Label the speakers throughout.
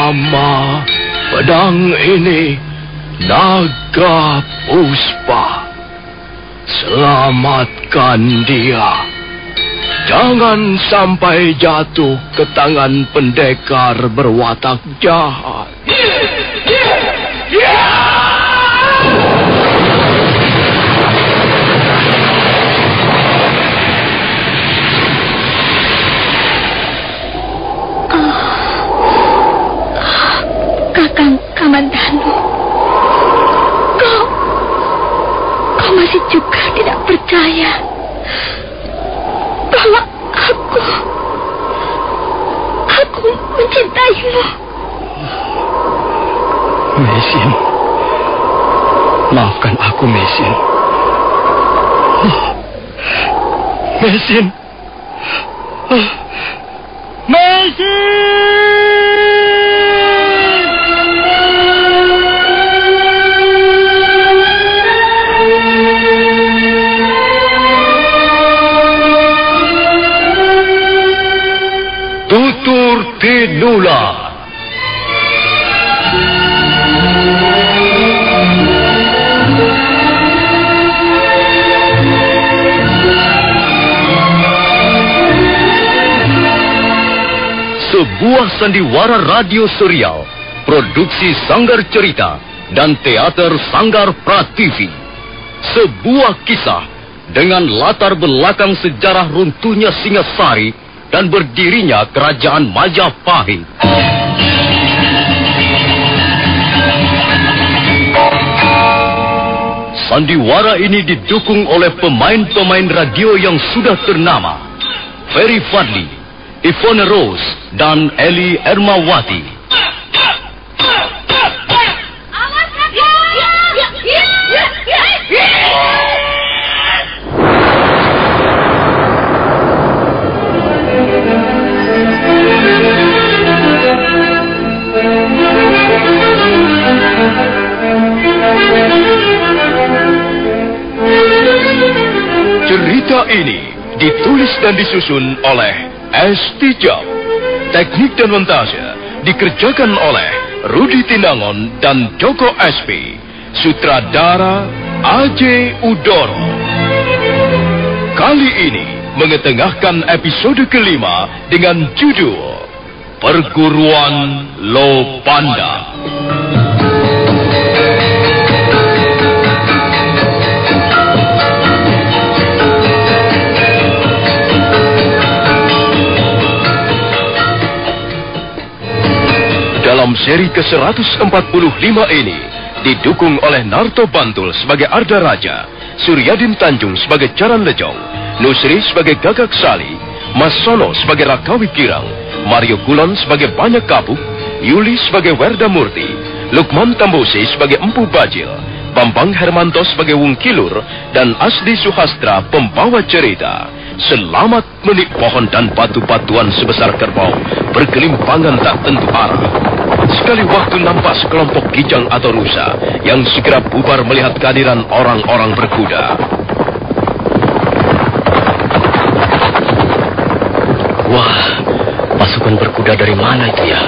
Speaker 1: Nama pedang ini Naga Puspa. Selamatkan dia. Jangan sampai jatuh ke tangan pendekar berwatak jahat.
Speaker 2: Kakang Kamandanu, kau masih juga tidak percaya bahwa aku mencintaimu.
Speaker 1: Mesin, maafkan aku, Mesin. Mesin. Mesin! Tutur Tinula. Sebuah sandiwara radio serial, produksi Sanggar Cerita dan teater Sanggar Prativi. Sebuah kisah dengan latar belakang sejarah runtuhnya Singasari dan berdirinya Kerajaan Majapahit. Sandiwara ini didukung oleh pemain-pemain radio yang sudah ternama, Ferry Fadli, Ivone Rose, dan Eli Ermawati. Cerita ini ditulis dan disusun oleh S. Tijab. Teknik dan montase dikerjakan oleh Rudi Tinangon dan Joko SP. Sutradara A.J. Udoro. Kali ini mengetengahkan episode kelima dengan judul Perguruan Lopanda. Dalam seri ke-145 ini, didukung oleh Narto Bantul sebagai Arda Raja, Suryadin Tanjung sebagai Caran Lejong, Nusri sebagai Gagak Sali, Mas Sono sebagai Rakawi Kirang, Mario Kulon sebagai Banyak Kapuk, Yuli sebagai Werda Murti, Lukman Tambosi sebagai Empu Bajil, Bambang Hermanto sebagai Wung Kilur, dan Asdi Suhastra pembawa cerita. Selamat menik pohon dan batu-batuan sebesar kerbau bergelimpangan tak tentu arah. Sekali waktu nampak sekelompok kijang atau rusa yang segera bubar melihat kehadiran orang-orang berkuda. Wah, pasukan berkuda dari mana itu ya?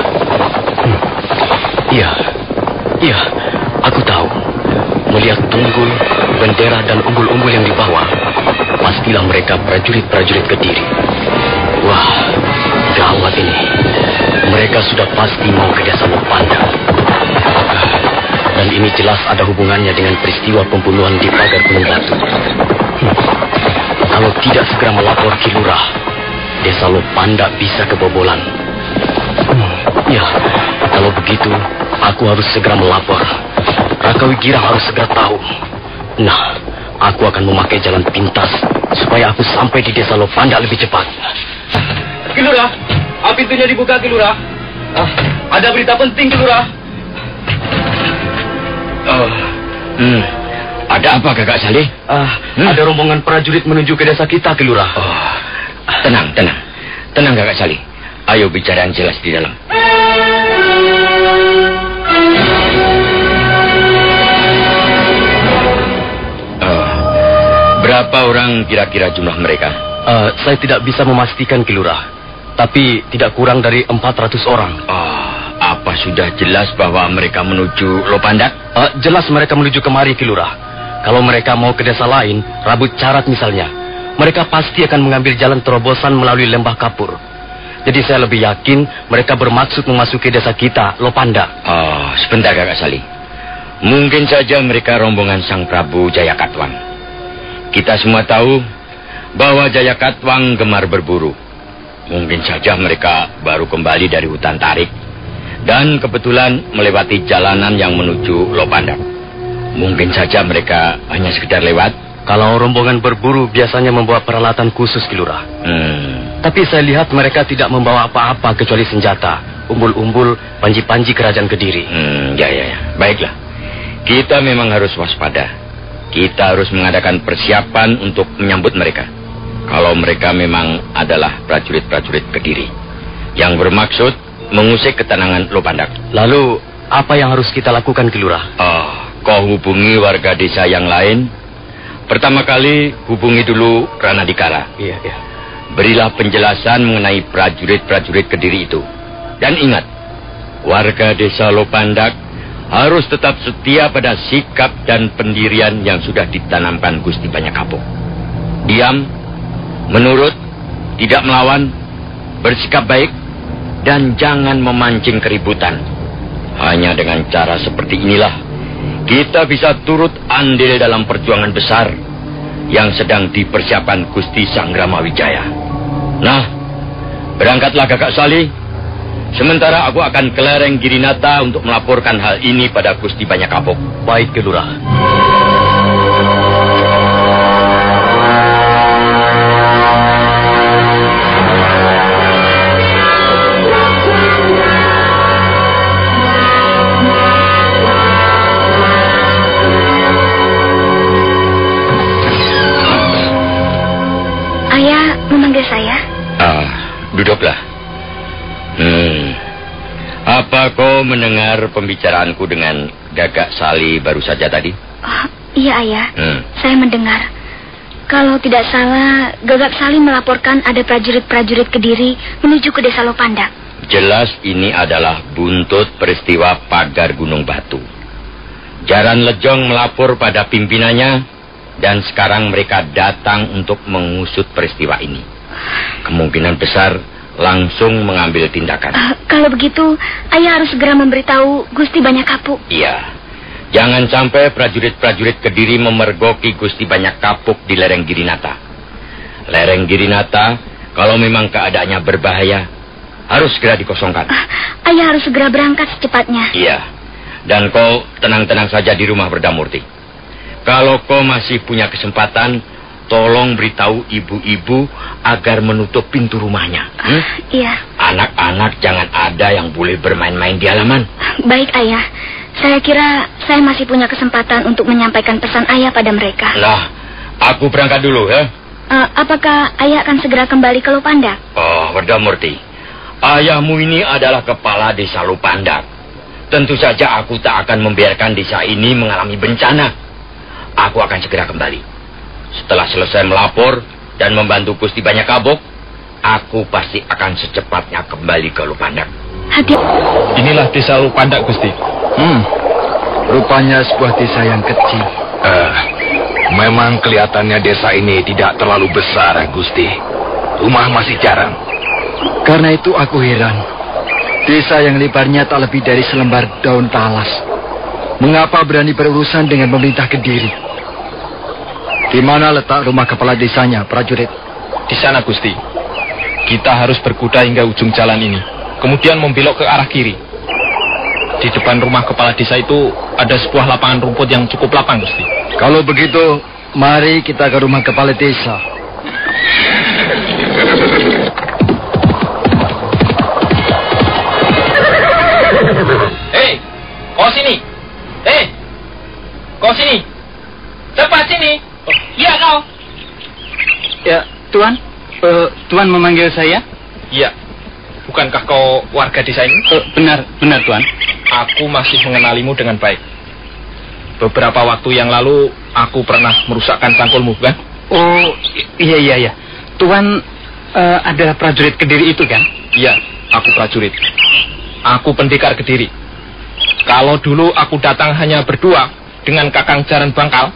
Speaker 1: Iya, aku tahu. Melihat tunggul, bendera dan umbul-umbul yang dibawa, pastilah mereka prajurit-prajurit Kediri. Wah, gawat ini. Mereka sudah pasti mau ke desa Lopanda. Dan ini jelas ada hubungannya dengan peristiwa pembunuhan di pagar Gunung Batu. Kalau tidak segera melapor Ki Lurah, desa Lopanda bisa kebobolan. Ya, kalau begitu, aku harus segera melapor. Rakawi Girang harus segera tahu. Nah, aku akan memakai jalan pintas supaya aku sampai di desa Lopanda lebih cepat. Ki Lurah, pintunya dibuka, Ki Lurah. Ada berita penting, Ki Lurah.
Speaker 3: Ada apa, Kakak Salih?
Speaker 1: Ada rombongan prajurit menuju ke desa kita, Ki Lurah.
Speaker 3: Tenang, Kakak Salih. Ayo bicara yang jelas di dalam. Berapa orang kira-kira jumlah mereka?
Speaker 1: Saya tidak bisa memastikan, Ki Lurah. Tapi tidak kurang dari 400 orang.
Speaker 3: Apa sudah jelas bahwa mereka menuju Lopandak?
Speaker 4: Jelas mereka menuju kemari, Ki Lurah. Kalau mereka mau ke desa lain, Rabut Carat misalnya, mereka pasti akan mengambil jalan terobosan melalui Lembah Kapur. Jadi saya lebih yakin mereka bermaksud memasuki desa kita, Lopandak.
Speaker 3: Oh, sebentar Kakak Sali. Mungkin saja mereka rombongan Sang Prabu Jayakatwang. Kita semua tahu bahwa Jayakatwang gemar berburu. Mungkin saja mereka baru kembali dari hutan tarik dan kebetulan melewati jalanan yang menuju Lopandak. Mungkin saja mereka hanya sekedar lewat.
Speaker 4: Kalau rombongan berburu biasanya membawa peralatan khusus, Ki Lurah. Tapi saya lihat mereka tidak membawa apa-apa kecuali senjata, umbul-umbul, panji-panji kerajaan Kediri.
Speaker 3: Ya. Baiklah. Kita memang harus waspada. Kita harus mengadakan persiapan untuk menyambut mereka. Kalau mereka memang adalah prajurit-prajurit Kediri yang bermaksud mengusik ketenangan Lopandak.
Speaker 4: Lalu, apa yang harus kita lakukan, Ki Lurah?
Speaker 3: Kau hubungi warga desa yang lain. Pertama kali, hubungi dulu Ranadikara.
Speaker 4: Iya.
Speaker 3: Berilah penjelasan mengenai prajurit-prajurit Kediri itu. Dan ingat, warga desa Lopandak harus tetap setia pada sikap dan pendirian yang sudah ditanamkan Gusti Banyakapuk. Diam, menurut, tidak melawan, bersikap baik, dan jangan memancing keributan. Hanya dengan cara seperti inilah kita bisa turut andil dalam perjuangan besar yang sedang dipersiapkan Gusti Sangramawijaya. Nah, berangkatlah Kakak Sali. Sementara aku akan ke lereng Girinata untuk melaporkan hal ini pada Gusti Banyakapuk.
Speaker 4: Baik, Ki Lurah.
Speaker 2: Saya?
Speaker 3: Duduklah. Apa kau mendengar pembicaraanku dengan Gagak Sali baru saja tadi?
Speaker 2: Iya, Ayah. Saya mendengar. Kalau tidak salah, Gagak Sali melaporkan ada prajurit-prajurit Kediri menuju ke desa Lopandak.
Speaker 3: Jelas ini adalah buntut peristiwa pagar Gunung Batu. Jaran Lejong melapor pada pimpinannya, dan sekarang mereka datang untuk mengusut peristiwa ini. Kemungkinan besar langsung mengambil tindakan.
Speaker 2: Kalau begitu, Ayah harus segera memberitahu Gusti Banyakapuk.
Speaker 3: Iya. Jangan sampai prajurit-prajurit Kediri memergoki Gusti Banyakapuk di lereng Girinata. Lereng Girinata, kalau memang keadaannya berbahaya, harus segera dikosongkan.
Speaker 2: Ayah harus segera berangkat secepatnya.
Speaker 3: Iya. Dan kau tenang-tenang saja di rumah Berdamurti. Kalau kau masih punya kesempatan, tolong beritahu ibu-ibu agar menutup pintu rumahnya.
Speaker 2: Iya.
Speaker 3: Anak-anak jangan ada yang boleh bermain-main di halaman.
Speaker 2: Baik, Ayah. Saya kira saya masih punya kesempatan untuk menyampaikan pesan Ayah pada mereka.
Speaker 3: Lah, aku berangkat dulu ya.
Speaker 2: Apakah Ayah akan segera kembali ke Lopandak?
Speaker 3: Berdamurti. Ayahmu ini adalah kepala desa Lopandak. Tentu saja aku tak akan membiarkan desa ini mengalami bencana. Aku akan segera kembali. Setelah selesai melapor dan membantu Gusti Banyakapuk, aku pasti akan secepatnya kembali ke Lopandak.
Speaker 2: Hati.
Speaker 5: Inilah desa Lopandak, Gusti.
Speaker 6: Rupanya sebuah desa yang kecil.
Speaker 1: Memang kelihatannya desa ini tidak terlalu besar, Gusti. Rumah masih jarang.
Speaker 6: Karena itu aku heran. Desa yang lebarnya tak lebih dari selembar daun talas. Mengapa berani berurusan dengan pemerintah Kediri? Di mana letak rumah kepala desanya, prajurit?
Speaker 5: Di sana, Gusti. Kita harus berkuda hingga ujung jalan ini. Kemudian membelok ke arah kiri. Di depan rumah kepala desa itu ada sebuah lapangan rumput yang cukup lapang, Gusti.
Speaker 6: Kalau begitu, mari kita ke rumah kepala desa.
Speaker 5: Hei, kau sini. Kau sini. Cepat sini. Iya, kau.
Speaker 6: Ya, Tuan. Tuan memanggil saya?
Speaker 5: Iya. Bukankah kau warga desa ini?
Speaker 6: Benar, Tuan.
Speaker 5: Aku masih mengenalimu dengan baik. Beberapa waktu yang lalu, aku pernah merusakkan cangkulmu, kan?
Speaker 6: Oh, iya. Tuan adalah prajurit Kediri itu, kan?
Speaker 5: Iya, aku prajurit. Aku pendekar Kediri. Kalau dulu aku datang hanya berdua dengan Kakang Jaran Bangkal,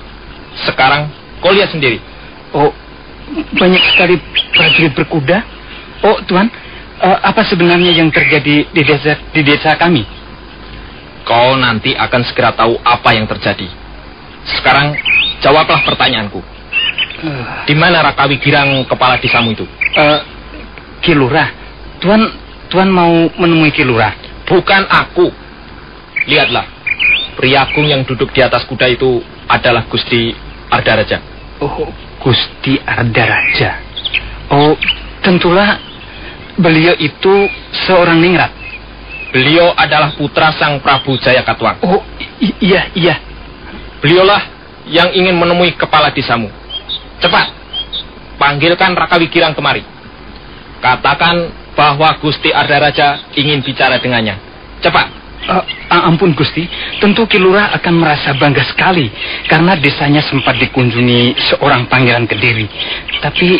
Speaker 5: sekarang kau lihat sendiri.
Speaker 7: Oh, banyak sekali prajurit berkuda. Oh, Tuan, apa sebenarnya yang terjadi di desa kami?
Speaker 5: Kau nanti akan segera tahu apa yang terjadi. Sekarang jawablah pertanyaanku. Di mana Raka Wigirang kepala desamu itu?
Speaker 7: Ki Lurah. Tuan mau menemui Ki Lurah?
Speaker 5: Bukan aku. Lihatlah, pria agung yang duduk di atas kuda itu adalah Gusti Ardaraja.
Speaker 7: Oh, Gusti Ardaraja. Oh, tentulah beliau itu seorang ningrat.
Speaker 5: Beliau adalah putra Sang Prabu Jayakatwang.
Speaker 7: Oh, iya.
Speaker 5: Beliaulah yang ingin menemui kepala desamu. Cepat, panggilkan Raka Wigirang kemari. Katakan bahwa Gusti Ardaraja ingin bicara dengannya. Cepat.
Speaker 7: Ampun Gusti, tentu Ki Lurah akan merasa bangga sekali karena desanya sempat dikunjungi seorang pangeran Kediri. Tapi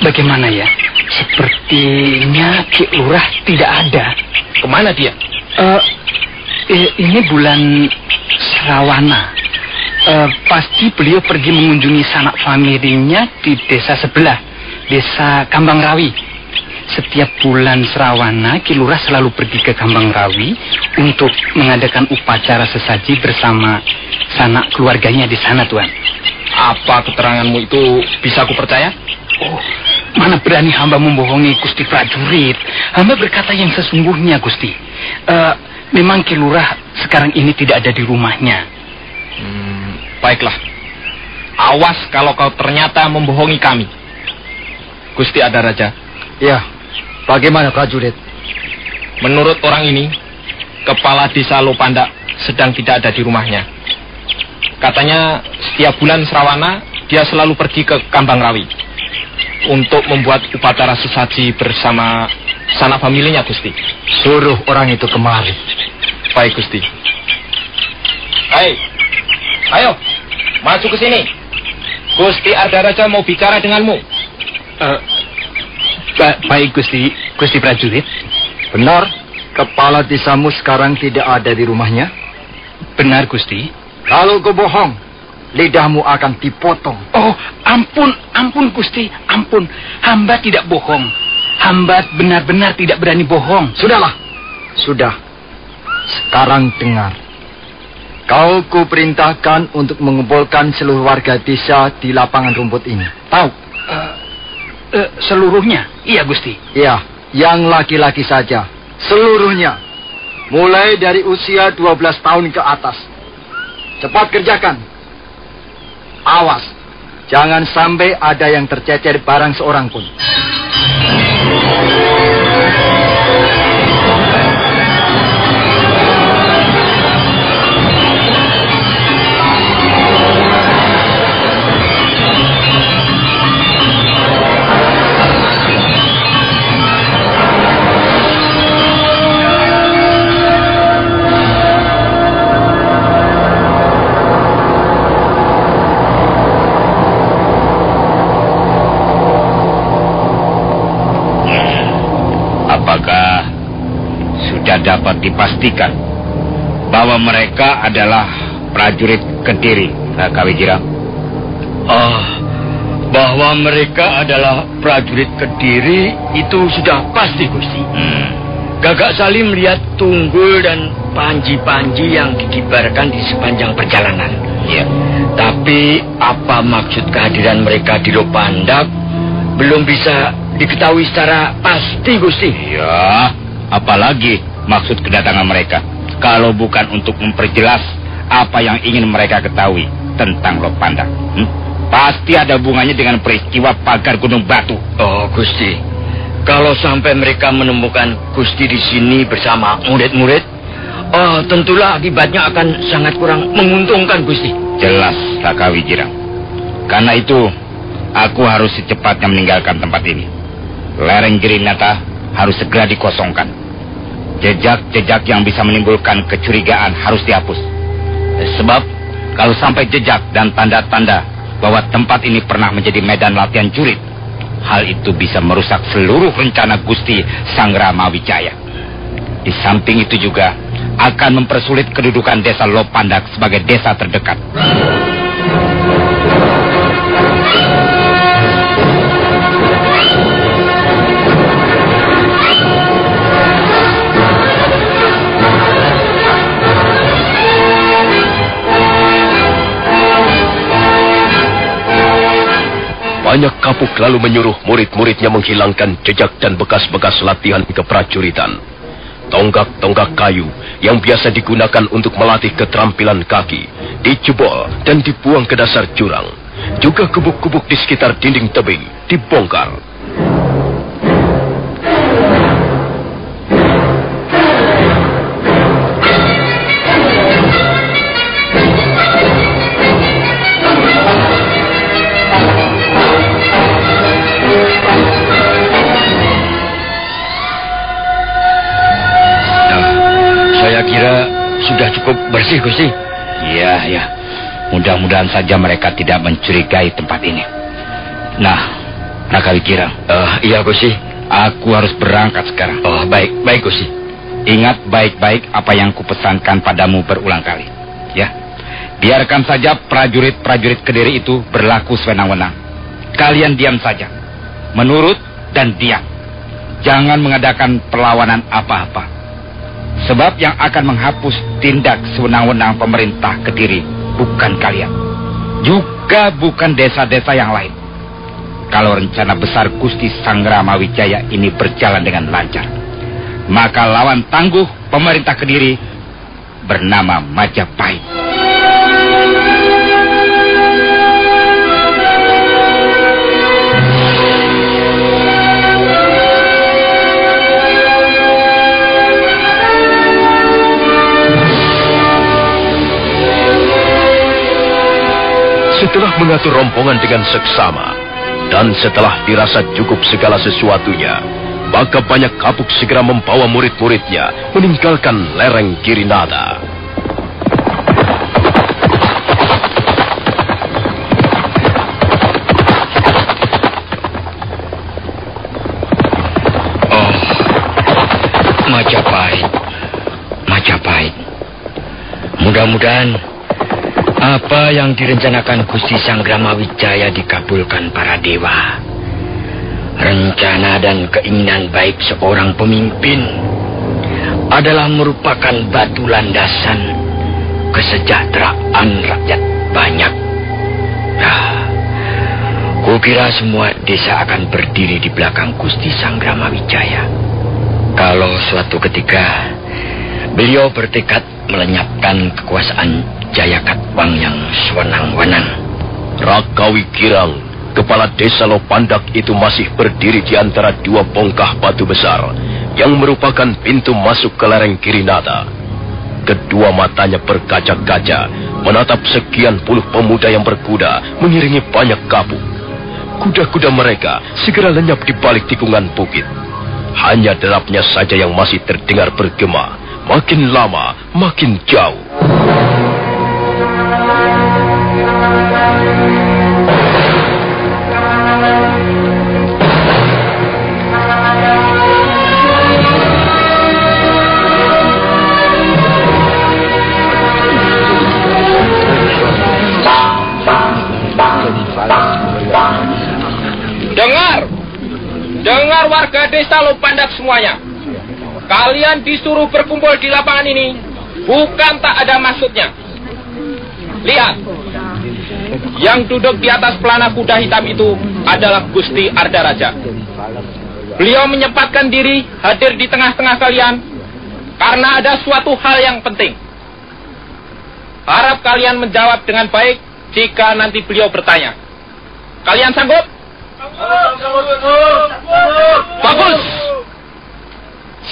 Speaker 7: bagaimana ya? Sepertinya Ki Lurah tidak ada.
Speaker 5: Kemana dia?
Speaker 7: Ini bulan Srawana. Pasti beliau pergi mengunjungi sanak familinya di desa sebelah, desa Kambang Rawi. Setiap bulan Srawana, Ki Lurah selalu pergi ke Kambang Rawi untuk mengadakan upacara sesaji bersama sanak keluarganya di sana, Tuan.
Speaker 5: Apa keteranganmu itu bisa aku percaya?
Speaker 7: Oh, mana berani hamba membohongi Gusti prajurit. Hamba berkata yang sesungguhnya, Gusti. Memang Ki Lurah sekarang ini tidak ada di rumahnya.
Speaker 5: Baiklah. Awas kalau kau ternyata membohongi kami. Gusti Ardaraja.
Speaker 6: Ya, bagaimana prajurit?
Speaker 5: Menurut orang ini, kepala desa Lopandak sedang tidak ada di rumahnya. Katanya setiap bulan Srawana dia selalu pergi ke Kambang Rawi untuk membuat upacara sesaji bersama sanak familinya, Gusti.
Speaker 6: Suruh orang itu kemari.
Speaker 5: Baik, Gusti. Ayo, maju ke sini. Gusti Ardaraja mau bicara denganmu.
Speaker 7: Baik Gusti prajurit.
Speaker 6: Benar, kepala desamu sekarang tidak ada di rumahnya?
Speaker 7: Benar Gusti.
Speaker 6: Kalau kau bohong, lidahmu akan dipotong.
Speaker 7: Oh, ampun Gusti, ampun. Hamba tidak bohong. Hamba benar-benar tidak berani bohong.
Speaker 6: Sudah. Sekarang dengar. Kau kuperintahkan untuk mengumpulkan seluruh warga desa di lapangan rumput ini. Tahu?
Speaker 7: Seluruhnya? Iya, Gusti.
Speaker 6: Iya, yang laki-laki saja. Seluruhnya. Mulai dari usia 12 tahun ke atas. Cepat kerjakan. Awas. Jangan sampai ada yang tercecer barang seorang pun.
Speaker 3: Dapat dipastikan bahwa mereka adalah prajurit Kediri, Raka Wigirang?
Speaker 4: Bahwa mereka adalah prajurit Kediri itu sudah pasti, Gusti. Gagak Sali melihat tunggul dan panji-panji yang dikibarkan di sepanjang perjalanan.
Speaker 3: Ya.
Speaker 4: Tapi apa maksud kehadiran mereka di Lopandak belum bisa diketahui secara pasti, Gusti.
Speaker 3: Ya, apalagi maksud kedatangan mereka kalau bukan untuk memperjelas apa yang ingin mereka ketahui tentang Lopandak. Pasti ada hubungannya dengan peristiwa pagar Gunung Batu.
Speaker 4: Oh, Gusti, kalau sampai mereka menemukan Gusti di sini bersama murid-murid, tentulah akibatnya akan sangat kurang menguntungkan, Gusti.
Speaker 3: Jelas, Raka Wigirang. Karena itu, aku harus secepatnya meninggalkan tempat ini. Lereng Girinata harus segera dikosongkan. Jejak-jejak yang bisa menimbulkan kecurigaan harus dihapus. Sebab kalau sampai jejak dan tanda-tanda bahwa tempat ini pernah menjadi medan latihan jurit, hal itu bisa merusak seluruh rencana Gusti Sang Rama Wijaya. Di samping itu juga akan mempersulit kedudukan desa Lopandak sebagai desa terdekat.
Speaker 1: Banyak kapuk lalu menyuruh murid-muridnya menghilangkan jejak dan bekas-bekas latihan keprajuritan. Tonggak-tonggak kayu yang biasa digunakan untuk melatih keterampilan kaki dijebol dan dibuang ke dasar jurang. Juga kubuk-kubuk di sekitar dinding tebing dibongkar.
Speaker 3: Sudah cukup bersih, Gusti. Iya. Mudah-mudahan saja mereka tidak mencurigai tempat ini. Nah, Raka Wikirang.
Speaker 4: Iya, Gusti.
Speaker 3: Aku harus berangkat sekarang.
Speaker 4: Oh, baik, Gusti.
Speaker 3: Ingat baik-baik apa yang kupesankan padamu berulang kali. Ya, biarkan saja prajurit-prajurit Kediri itu berlaku sewenang-wenang. Kalian diam saja, menurut dan diam. Jangan mengadakan perlawanan apa-apa. Sebab yang akan menghapus tindak sewenang-wenang pemerintah Kediri bukan kalian. Juga bukan desa-desa yang lain. Kalau rencana besar Gusti Sanggramawijaya ini berjalan dengan lancar, maka lawan tangguh pemerintah Kediri bernama Majapahit.
Speaker 1: Setelah mengatur rombongan dengan seksama, dan setelah dirasa cukup segala sesuatunya, maka banyak kapuk segera membawa murid-muridnya meninggalkan lereng Girinada.
Speaker 3: Oh, Majapahit. Mudah-mudahan apa yang direncanakan Gusti Sanggramawijaya dikabulkan para dewa. Rencana dan keinginan baik seorang pemimpin adalah merupakan batu landasan kesejahteraan rakyat banyak. Kukira semua desa akan berdiri di belakang Gusti Sanggramawijaya. Kalau suatu ketika beliau bertekad melenyapkan kekuasaan Jayakatwang yang sewenang-wenang.
Speaker 1: Raka Wikirang, kepala desa Lopandak itu masih berdiri di antara dua bongkah batu besar yang merupakan pintu masuk ke lereng Girinada. Kedua matanya berkaca-kaca menatap sekian puluh pemuda yang berkuda mengiringi banyak kapuk. Kuda-kuda mereka segera lenyap di balik tikungan bukit. Hanya derapnya saja yang masih terdengar bergema. Makin lama, makin jauh.
Speaker 5: Dengar warga desa Lopandak semuanya. Kalian disuruh berkumpul di lapangan ini bukan tak ada maksudnya. Lihat, yang duduk di atas pelana kuda hitam itu adalah Gusti Ardaraja. Beliau menyempatkan diri hadir di tengah-tengah kalian karena ada suatu hal yang penting. Harap kalian menjawab dengan baik jika nanti beliau bertanya. Kalian sanggup? Bagus.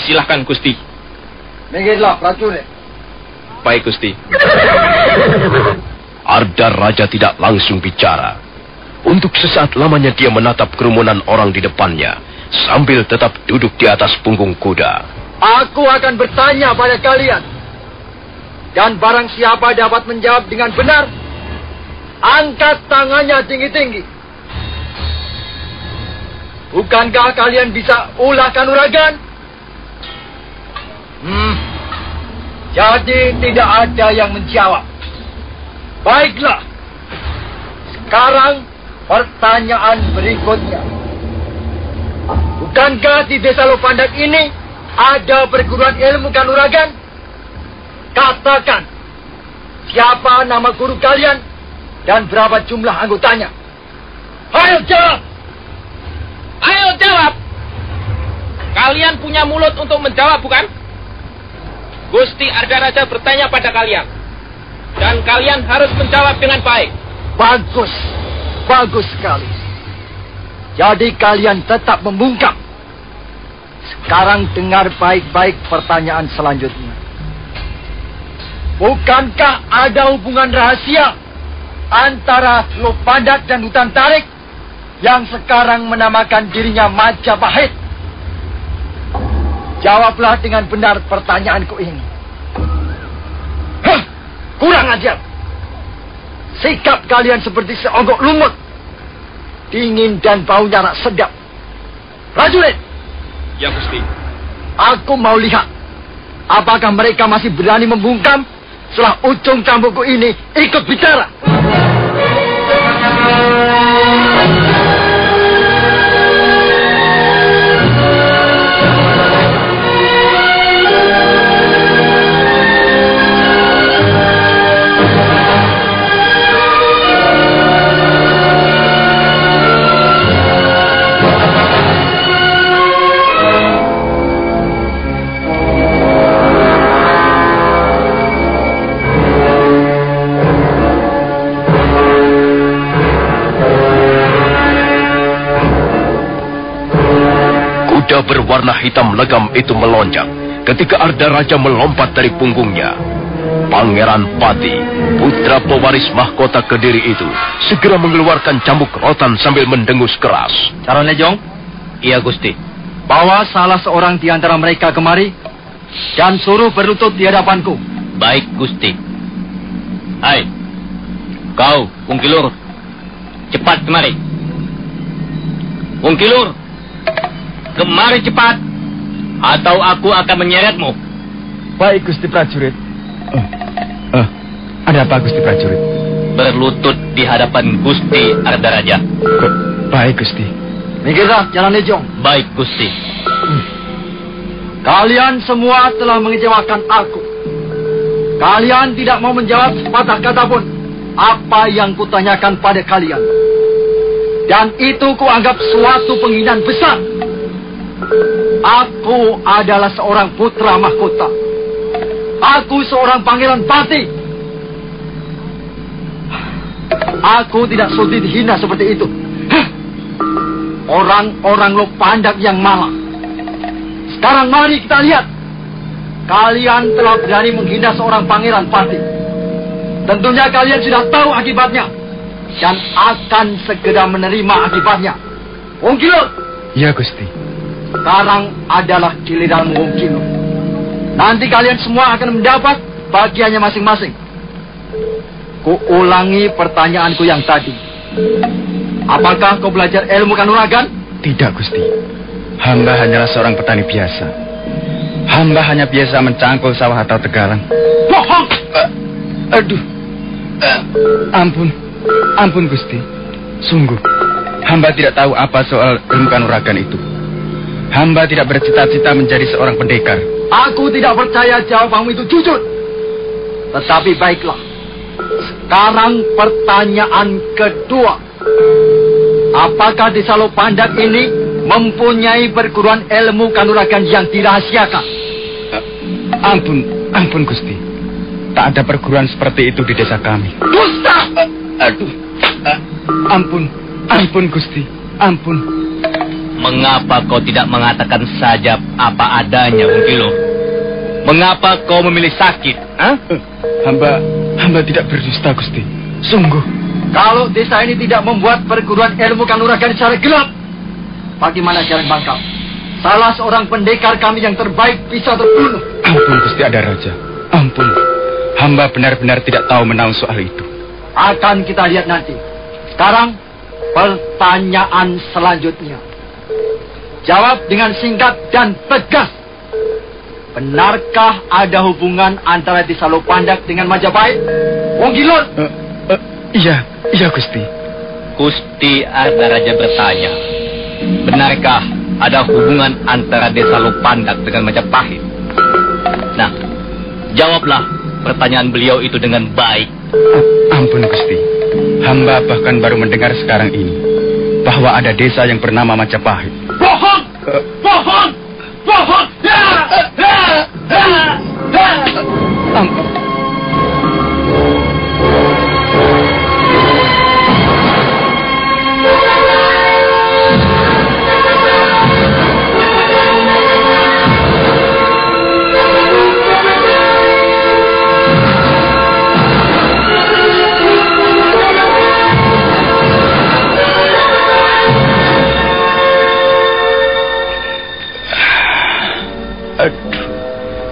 Speaker 5: Silahkan Gusti.
Speaker 6: Minggirlah prajurit.
Speaker 5: Baik Gusti.
Speaker 1: Ardaraja tidak langsung bicara. Untuk sesaat lamanya dia menatap kerumunan orang di depannya sambil tetap duduk di atas punggung kuda.
Speaker 6: Aku akan bertanya pada kalian. Dan barang siapa dapat menjawab dengan benar, angkat tangannya tinggi-tinggi. Bukankah kalian bisa ulah kanuragan? Jadi tidak ada yang menjawab. Baiklah. Sekarang pertanyaan berikutnya. Bukankah di desa Lopandak ini ada perguruan ilmu kanuragan? Katakan, siapa nama guru kalian dan berapa jumlah anggotanya? Ayo jawab!
Speaker 5: Ayo jawab! Kalian punya mulut untuk menjawab, bukan? Gusti Ardaraja bertanya pada kalian. Dan kalian harus menjawab dengan baik.
Speaker 6: Bagus. Bagus sekali. Jadi kalian tetap membungkam. Sekarang dengar baik-baik pertanyaan selanjutnya. Bukankah ada hubungan rahasia antara Lopandak dan Hutan Tarik yang sekarang menamakan dirinya Majapahit? Jawablah dengan benar pertanyaanku ini. Hah, kurang ajar. Sikap kalian seperti seonggok lumut. Dingin dan baunya tak sedap. Prajurit.
Speaker 5: Ya, Gusti.
Speaker 6: Aku mau lihat. Apakah mereka masih berani membungkam setelah ujung cambukku ini ikut bicara?
Speaker 1: Kuda berwarna hitam legam itu melonjak ketika Ardaraja melompat dari punggungnya. Pangeran Pati, putra pewaris mahkota Kediri itu, segera mengeluarkan cambuk rotan sambil mendengus keras.
Speaker 6: Caron Lejong?
Speaker 3: Iya, Gusti.
Speaker 6: Bawa salah seorang di antara mereka kemari dan suruh berlutut di hadapanku.
Speaker 3: Baik, Gusti. Hai, kau, Ungkilur. Cepat kemari. Ungkilur, kemari cepat, atau aku akan menyeretmu.
Speaker 6: Baik, Gusti Prajurit. Ada apa, Gusti Prajurit?
Speaker 3: Berlutut di hadapan Gusti Ardaraja.
Speaker 6: Baik, Gusti. Minggirlah, Jalan Lejong.
Speaker 3: Baik, Gusti.
Speaker 6: Kalian semua telah mengecewakan aku. Kalian tidak mau menjawab sepatah kata pun apa yang kutanyakan pada kalian. Dan itu kuanggap suatu penghinaan besar. Aku adalah seorang putra mahkota. Aku seorang pangeran Pati. Aku tidak sudi dihina seperti itu. Orang-orang Lopandak yang malang. Sekarang mari kita lihat. Kalian telah berani menghina seorang pangeran Pati. Tentunya kalian sudah tahu akibatnya. Dan akan segera menerima akibatnya. Ungkilur.
Speaker 8: Ya, Gusti.
Speaker 6: Sekarang adalah giliran Ungkilur. Nanti kalian semua akan mendapat bagiannya masing-masing. Kuulangi pertanyaanku yang tadi. Apakah kau belajar ilmu kanuragan?
Speaker 8: Tidak, Gusti. Hamba hanyalah seorang petani biasa. Hamba hanya biasa mencangkul sawah atau tegalan.
Speaker 6: Bohong!
Speaker 8: Aduh. Ampun, Gusti. Sungguh, hamba tidak tahu apa soal ilmu kanuragan itu. Hamba tidak bercita-cita menjadi seorang pendekar.
Speaker 6: Aku tidak percaya jawabanmu itu jujur. Tetapi baiklah. Sekarang pertanyaan kedua. Apakah desa Lopandak ini mempunyai perguruan ilmu kanuragan yang dirahasiakan?
Speaker 8: Ampun, Gusti. Tak ada perguruan seperti itu di desa kami.
Speaker 6: Dusta!
Speaker 8: Aduh. Ampun, Gusti. Ampun.
Speaker 3: Mengapa kau tidak mengatakan saja apa adanya, Ungkilur? Mengapa kau memilih sakit?
Speaker 8: Hamba tidak berdusta, Gusti. Sungguh.
Speaker 6: Kalau desa ini tidak membuat perguruan ilmu kanuragan secara gelap, bagaimana jalan bangkal? Salah seorang pendekar kami yang terbaik bisa terbunuh.
Speaker 8: Ampun, Gusti Ardaraja. Ampun. Hamba benar-benar tidak tahu menahu soal itu.
Speaker 6: Akan kita lihat nanti. Sekarang, pertanyaan selanjutnya. Jawab dengan singkat dan tegas. benarkah ada hubungan antara Desa Lopandak dengan Majapahit? Wong Gilon?
Speaker 8: Iya Gusti.
Speaker 3: Gusti Ardaraja bertanya, benarkah ada hubungan antara Desa Lopandak dengan Majapahit? Nah, jawablah pertanyaan beliau itu dengan baik.
Speaker 8: Ampun Gusti, hamba bahkan baru mendengar sekarang ini bahwa ada desa yang bernama Majapahit.
Speaker 6: Bohong! Bohong! Bohong!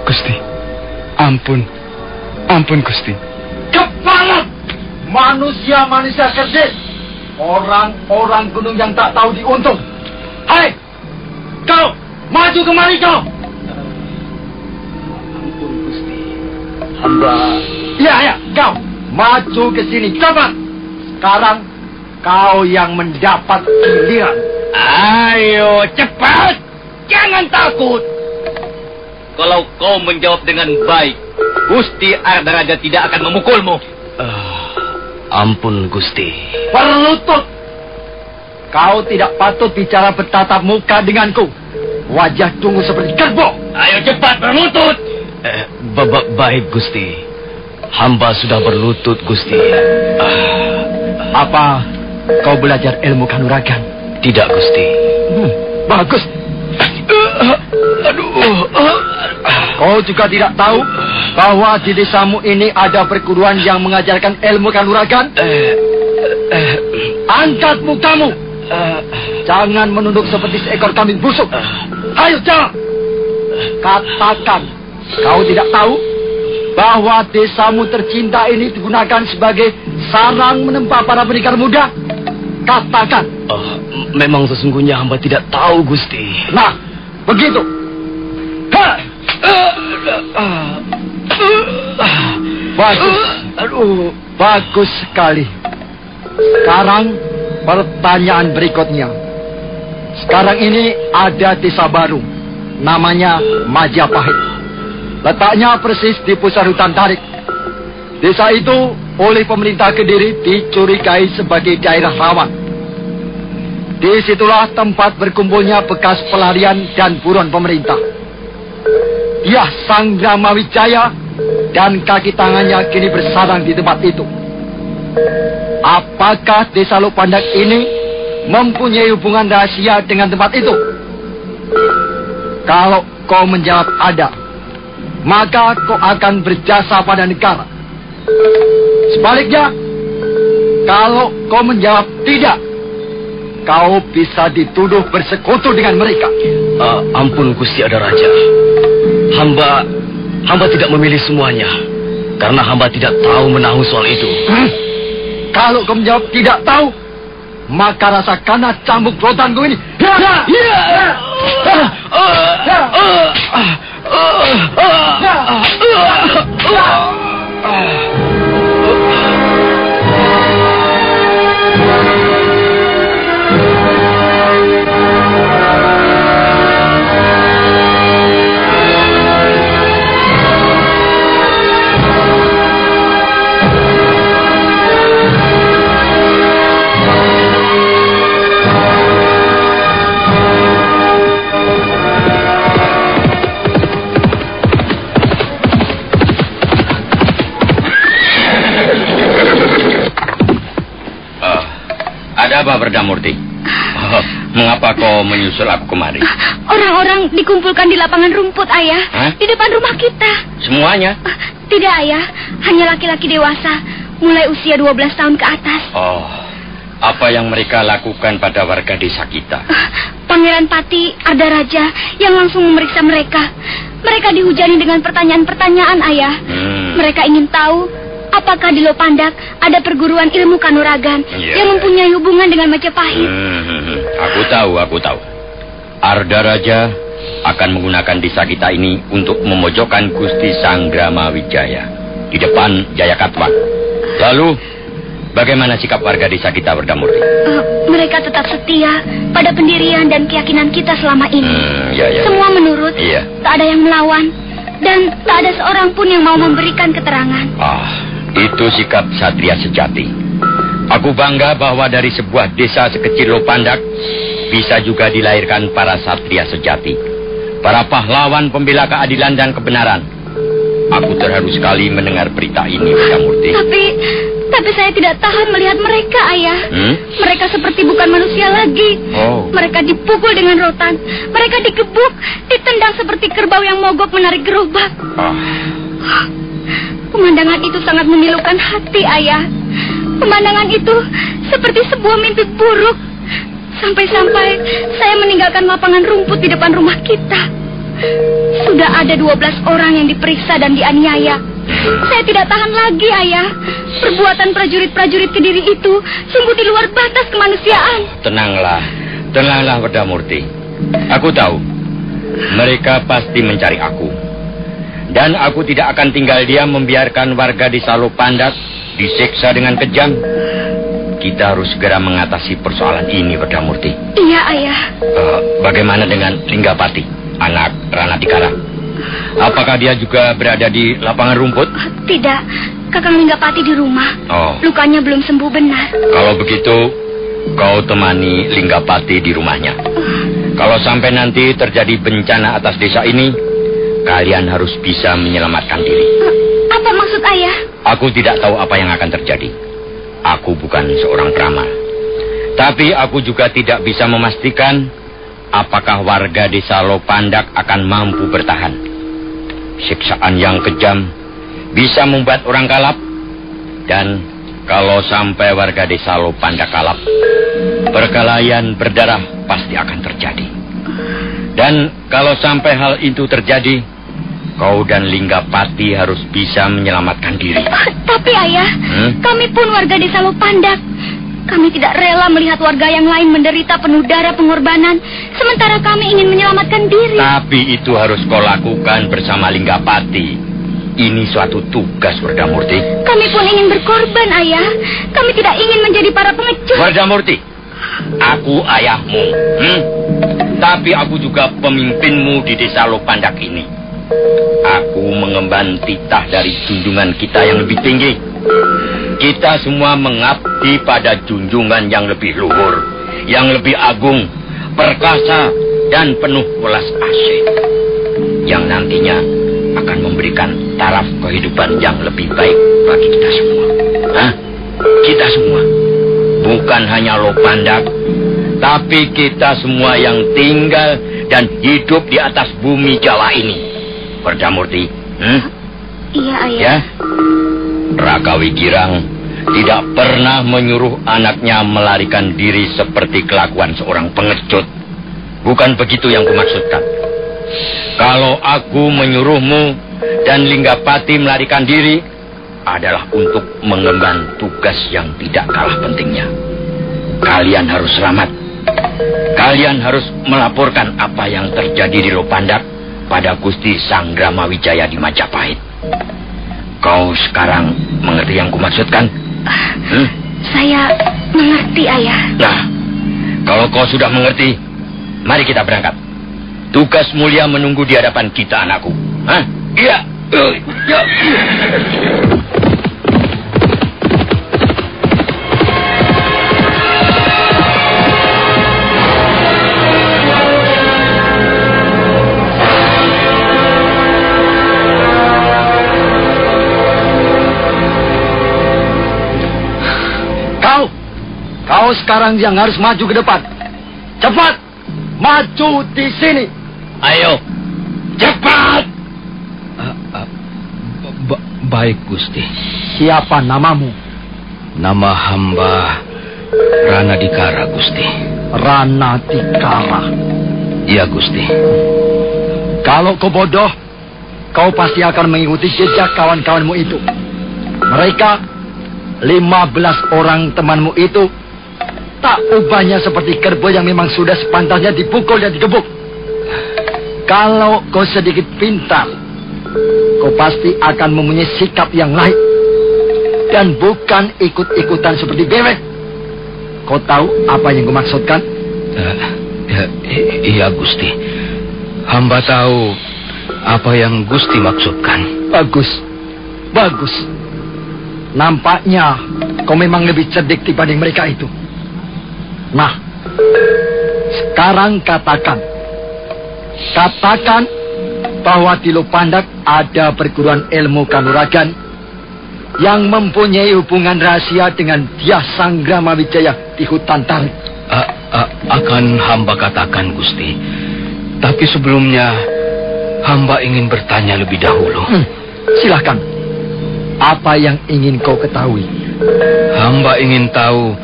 Speaker 8: Gusti, ampun Gusti.
Speaker 6: Kepala manusia-manusia cerdik, orang-orang gunung yang tak tahu diuntung. Hai, kau maju kemari kau. Ampun Gusti, hamba. Ya, kau maju ke sini cepat. Sekarang kau yang mendapat giliran.
Speaker 3: Ayo cepat, jangan takut. Kalau kau menjawab dengan baik, Gusti Ardaraja tidak akan memukulmu.
Speaker 4: Ampun Gusti.
Speaker 6: Berlutut. Kau tidak patut bicara bertatap muka denganku. Wajah tunggu seperti kerbau.
Speaker 3: Ayo cepat berlutut.
Speaker 4: Baik Gusti. Hamba sudah berlutut Gusti.
Speaker 6: Apa kau belajar ilmu kanuragan?
Speaker 4: Tidak Gusti.
Speaker 6: Bagus. Kau juga tidak tahu bahwa di desamu ini ada perguruan yang mengajarkan ilmu kanuragan? Angkat mukamu. Jangan menunduk seperti seekor kambing busuk. Ayo jawab. Katakan, kau tidak tahu bahwa desamu tercinta ini digunakan sebagai sarang menempa para pendekar muda? Katakan.
Speaker 4: Memang sesungguhnya hamba tidak tahu Gusti.
Speaker 6: Nah, begitu. Bagus. Bagus sekali. Sekarang pertanyaan berikutnya. Sekarang ini ada desa baru, namanya Majapahit. Letaknya persis di pusat hutan tarik. Desa itu oleh pemerintah Kediri dicurigai sebagai daerah rawan. Disitulah tempat berkumpulnya bekas pelarian dan buron pemerintah. Dia Sang Brahmawijaya dan kaki tangannya kini bersarang di tempat itu. Apakah Desa Lopandak ini mempunyai hubungan rahasia dengan tempat itu? Kalau kau menjawab ada, maka kau akan berjasa pada negara. Sebaliknya, kalau kau menjawab tidak, kau bisa dituduh bersekutu dengan mereka.
Speaker 4: Ampun Gusti Ardaraja. Hamba tidak memilih semuanya, karena hamba tidak tahu menahu soal itu.
Speaker 6: Kalau kau menjawab tidak tahu, maka rasakanlah cambuk rotanku ini.
Speaker 3: Ada apa Berdamurti? Mengapa kau menyusul aku kemari?
Speaker 2: Orang-orang dikumpulkan di lapangan rumput, Ayah.
Speaker 3: Hah?
Speaker 2: Di depan rumah kita.
Speaker 3: Semuanya?
Speaker 2: Tidak, Ayah. Hanya laki-laki dewasa, mulai usia 12 tahun ke atas.
Speaker 3: Oh, apa yang mereka lakukan pada warga desa kita?
Speaker 2: Pangeran Pati Ardaraja yang langsung memeriksa mereka. Mereka dihujani dengan pertanyaan-pertanyaan, Ayah. Mereka ingin tahu apakah di Lopandak ada perguruan ilmu kanuragan yang mempunyai hubungan dengan Majapahit.
Speaker 3: Aku tahu. Ardaraja akan menggunakan desa kita ini untuk memojokkan Gusti Sanggrama Wijaya di depan Jayakatwang. Lalu, bagaimana sikap warga desa kita, Wardamurti?
Speaker 2: Mereka tetap setia pada pendirian dan keyakinan kita selama ini. Semua menurut, tak ada yang melawan, dan tak ada seorang pun yang mau memberikan keterangan.
Speaker 3: Itu sikap satria sejati. Aku bangga bahwa dari sebuah desa sekecil Lopandak bisa juga dilahirkan para satria sejati, para pahlawan pembela keadilan dan kebenaran. Aku terharu sekali mendengar berita ini, Wardamurti.
Speaker 2: Tapi saya tidak tahan melihat mereka, Ayah. Mereka seperti bukan manusia lagi. Mereka dipukul dengan rotan. Mereka digebuk, ditendang seperti kerbau yang mogok menarik gerobak. Pemandangan itu sangat memilukan hati, Ayah. Pemandangan itu seperti sebuah mimpi buruk. Sampai-sampai saya meninggalkan lapangan rumput di depan rumah kita. Sudah ada 12 orang yang diperiksa dan dianiaya. Saya tidak tahan lagi, Ayah. Perbuatan prajurit-prajurit Kediri itu sungguh di luar batas kemanusiaan.
Speaker 3: Tenanglah, Wardamurti. Aku tahu, mereka pasti mencari aku. Dan aku tidak akan tinggal diam membiarkan warga desa Lopandak disiksa dengan kejam. Kita harus segera mengatasi persoalan ini, Wardamurti.
Speaker 2: Iya, Ayah.
Speaker 3: Bagaimana dengan Linggapati, anak Ranadikara? Apakah dia juga berada di lapangan rumput?
Speaker 2: Tidak, Kakang Linggapati di rumah. Lukanya belum sembuh benar.
Speaker 3: Kalau begitu, kau temani Linggapati di rumahnya. Kalau sampai nanti terjadi bencana atas desa ini, kalian harus bisa menyelamatkan diri.
Speaker 2: Apa maksud Ayah?
Speaker 3: Aku tidak tahu apa yang akan terjadi. Aku bukan seorang peramal. Tapi aku juga tidak bisa memastikan apakah warga desa Lopandak akan mampu bertahan. Siksaan yang kejam bisa membuat orang kalap. Dan kalau sampai warga desa Lopandak kalap, perkelahian berdarah pasti akan terjadi. Dan kalau sampai hal itu terjadi, kau dan Linggapati harus bisa menyelamatkan diri.
Speaker 2: Tapi Ayah, kami pun warga desa Lopandak. Kami tidak rela melihat warga yang lain menderita penuh darah pengorbanan, sementara kami ingin menyelamatkan diri.
Speaker 3: Tapi itu harus kau lakukan bersama Linggapati. Ini suatu tugas, Wardamurti.
Speaker 2: Kami pun ingin berkorban, Ayah. Kami tidak ingin menjadi para pengecut.
Speaker 3: Wardamurti, aku ayahmu. Tapi aku juga pemimpinmu di desa Lopandak ini. Aku mengemban titah dari junjungan kita yang lebih tinggi. Kita semua mengabdi pada junjungan yang lebih luhur, yang lebih agung, perkasa, dan penuh welas asih, yang nantinya akan memberikan taraf kehidupan yang lebih baik bagi kita semua. Kita semua. Bukan hanya Lopandak, tapi kita semua yang tinggal dan hidup di atas bumi Jawa ini. Wardamurti.
Speaker 2: Iya, Ayah.
Speaker 3: Ya? Raka Wigirang tidak pernah menyuruh anaknya melarikan diri seperti kelakuan seorang pengecut. Bukan begitu yang kumaksudkan. Kalau aku menyuruhmu dan Linggapati melarikan diri, adalah untuk mengemban tugas yang tidak kalah pentingnya. Kalian harus selamat. Kalian harus melaporkan apa yang terjadi di Lopandak pada Gusti Sanggrama Wijaya di Majapahit. Kau sekarang mengerti yang kumaksudkan?
Speaker 2: Saya mengerti, Ayah.
Speaker 3: Nah, kalau kau sudah mengerti, mari kita berangkat. Tugas mulia menunggu di hadapan kita, anakku. Iya.
Speaker 6: Kau sekarang yang harus maju ke depan. Cepat, maju di sini.
Speaker 3: Ayo, cepat.
Speaker 4: Baik, Gusti.
Speaker 6: Siapa namamu?
Speaker 4: Nama hamba Ranadikara, Gusti.
Speaker 6: Ranadikara.
Speaker 4: Iya, Gusti.
Speaker 6: Kalau kau bodoh, kau pasti akan mengikuti jejak kawan-kawanmu itu. Mereka 15 orang temanmu itu tak ubahnya seperti kerbau yang memang sudah sepantasnya dipukul dan digebuk. Kalau kau sedikit pintar, kau pasti akan mempunyai sikap yang lain. Dan bukan ikut-ikutan seperti bebek. Kau tahu apa yang kau maksudkan?
Speaker 4: Iya, Gusti. Hamba tahu apa yang Gusti maksudkan.
Speaker 6: Bagus. Nampaknya kau memang lebih cerdik dibanding mereka itu. Nah, sekarang katakan bahwa di Lopandak ada perguruan ilmu kanuragan yang mempunyai hubungan rahasia dengan Dyah Sanggrama Wijaya di hutan tarik.
Speaker 4: Akan hamba katakan, Gusti. Tapi sebelumnya hamba ingin bertanya lebih dahulu.
Speaker 6: Silakan. Apa yang ingin kau ketahui?
Speaker 4: Hamba ingin tahu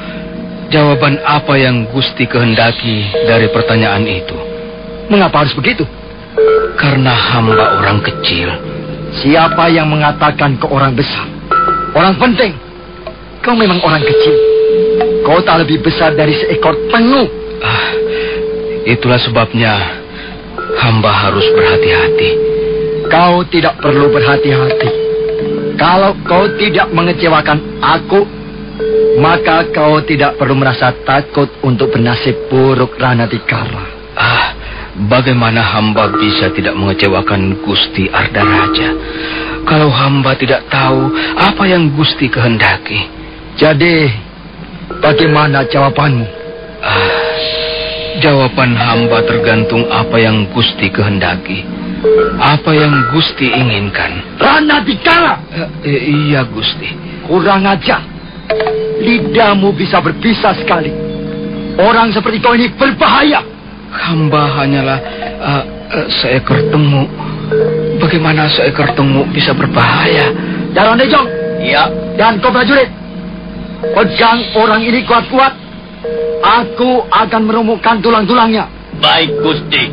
Speaker 4: jawaban apa yang Gusti kehendaki dari pertanyaan itu.
Speaker 6: Mengapa harus begitu?
Speaker 4: Karena hamba orang kecil.
Speaker 6: Siapa yang mengatakan kau orang besar? Orang penting. Kau memang orang kecil. Kau tak lebih besar dari seekor penyu.
Speaker 4: Itulah sebabnya hamba harus berhati-hati.
Speaker 6: Kau tidak perlu berhati-hati. Kalau kau tidak mengecewakan aku, maka kau tidak perlu merasa takut untuk bernasib buruk Ranadikara.
Speaker 4: Bagaimana hamba bisa tidak mengecewakan Gusti Ardaraja kalau hamba tidak tahu apa yang Gusti kehendaki?
Speaker 6: Jadi, bagaimana jawabanmu?
Speaker 4: Jawaban hamba tergantung apa yang Gusti kehendaki. Apa yang Gusti inginkan.
Speaker 6: Ranadikara!
Speaker 4: Iya, Gusti.
Speaker 6: Kurang ajar. Lidahmu bisa berbisa sekali. Orang seperti kau ini berbahaya.
Speaker 4: Hamba hanyalah seekor tengu. Bagaimana seekor tengu bisa berbahaya?
Speaker 6: Jalan Dejong.
Speaker 3: Iya.
Speaker 6: Dan kau prajurit, pegang orang ini kuat-kuat. Aku akan merumukkan tulang-tulangnya.
Speaker 3: Baik, Gusti.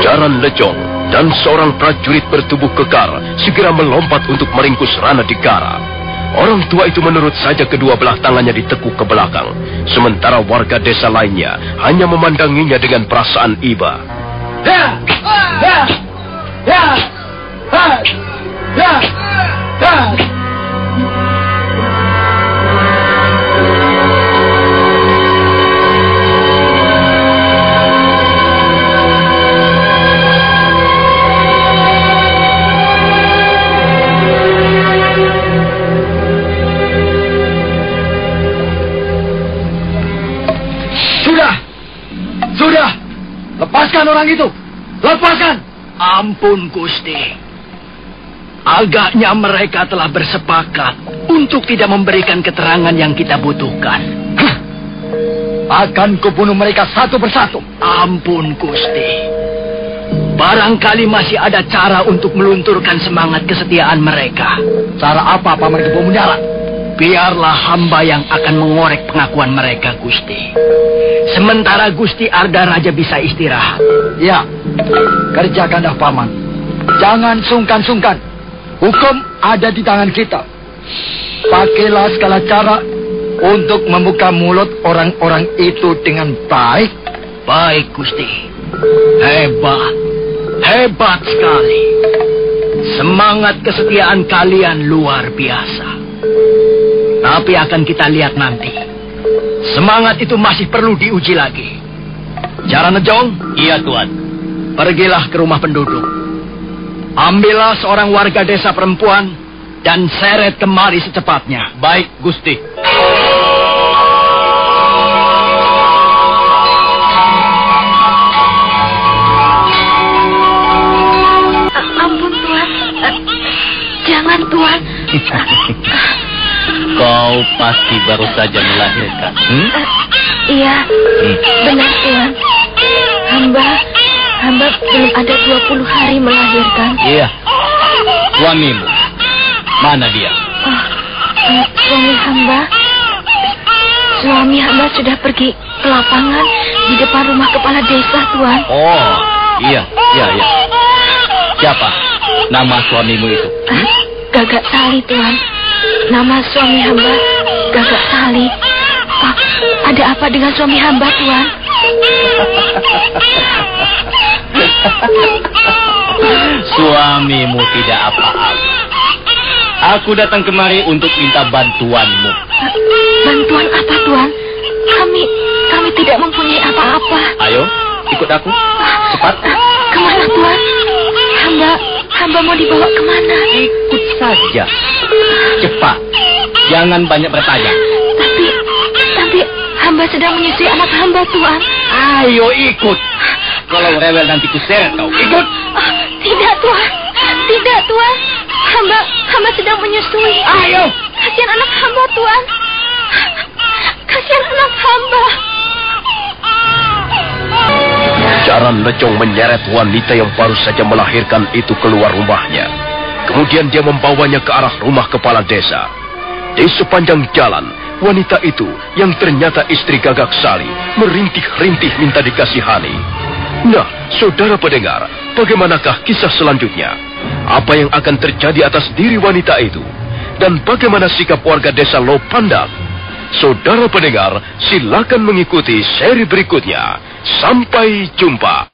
Speaker 1: Jaran Lejong dan seorang prajurit bertubuh kekar segera melompat untuk meringkus Ranadikara. Orang tua itu menurut saja kedua belah tangannya ditekuk ke belakang, sementara warga desa lainnya hanya memandanginya dengan perasaan iba.
Speaker 6: Sudah, lepaskan orang itu. Lepaskan.
Speaker 7: Ampun, Gusti. Agaknya mereka telah bersepakat untuk tidak memberikan keterangan yang kita butuhkan.
Speaker 6: Akan kubunuh mereka satu persatu.
Speaker 7: Ampun, Gusti. Barangkali masih ada cara untuk melunturkan semangat kesetiaan mereka.
Speaker 6: Cara apa, Paman Kebo Mundara?
Speaker 7: Biarlah hamba yang akan mengorek pengakuan mereka, Gusti. Sementara Gusti Ardaraja bisa istirahat.
Speaker 6: Ya, kerjakanlah, Paman. Jangan sungkan-sungkan. Hukum ada di tangan kita. Pakailah segala cara untuk membuka mulut orang-orang itu dengan baik.
Speaker 7: Baik, Gusti. Hebat. Hebat sekali. Semangat kesetiaan kalian luar biasa. Tapi akan kita lihat nanti. Semangat itu masih perlu diuji lagi. Jaran Nejong?
Speaker 3: Iya, Tuan.
Speaker 7: Pergilah ke rumah penduduk. Ambillah seorang warga desa perempuan dan seret kemari secepatnya.
Speaker 3: Baik, Gusti.
Speaker 2: Ampun, Tuan. Jangan, Tuan.
Speaker 3: Kau pasti baru saja melahirkan.
Speaker 2: Iya, benar, Tuan. Hamba belum ada 20 hari melahirkan.
Speaker 3: Iya. Suamimu, mana dia?
Speaker 2: Suami hamba sudah pergi ke lapangan di depan rumah kepala desa, Tuan.
Speaker 3: Oh, iya. Siapa nama suamimu itu?
Speaker 2: Gagak Sali, Tuan. Nama suami hamba Gagak Sali. Ada apa dengan suami hamba, Tuan?
Speaker 3: Suamimu tidak apa-apa. Aku datang kemari untuk minta bantuanmu.
Speaker 2: Bantuan apa, Tuan? Kami tidak mempunyai apa-apa.
Speaker 3: Ayo, ikut aku. Cepat.
Speaker 2: Kemana, Tuan? Hamba mau dibawa kemana?
Speaker 3: Ikut saja. Cepat. Jangan banyak bertanya.
Speaker 2: Tapi hamba sedang menyusui anak hamba, Tuan.
Speaker 3: Ayo ikut. Kalau rewel nanti kuseret kau. Ikut.
Speaker 2: Tidak, Tuan. Tidak, Tuan. Hamba sedang menyusui.
Speaker 3: Ayo.
Speaker 2: Kasihan anak hamba, Tuan. Kasihan anak hamba.
Speaker 1: Jaran Lejong menyeret wanita yang baru saja melahirkan itu keluar rumahnya. Kemudian dia membawanya ke arah rumah kepala desa. Di sepanjang jalan, wanita itu yang ternyata istri Gagak Sali merintih-rintih minta dikasihani. Nah, saudara pendengar, bagaimanakah kisah selanjutnya? Apa yang akan terjadi atas diri wanita itu? Dan bagaimana sikap warga desa Lopandak? Saudara pendengar, silakan mengikuti seri berikutnya. Sampai jumpa.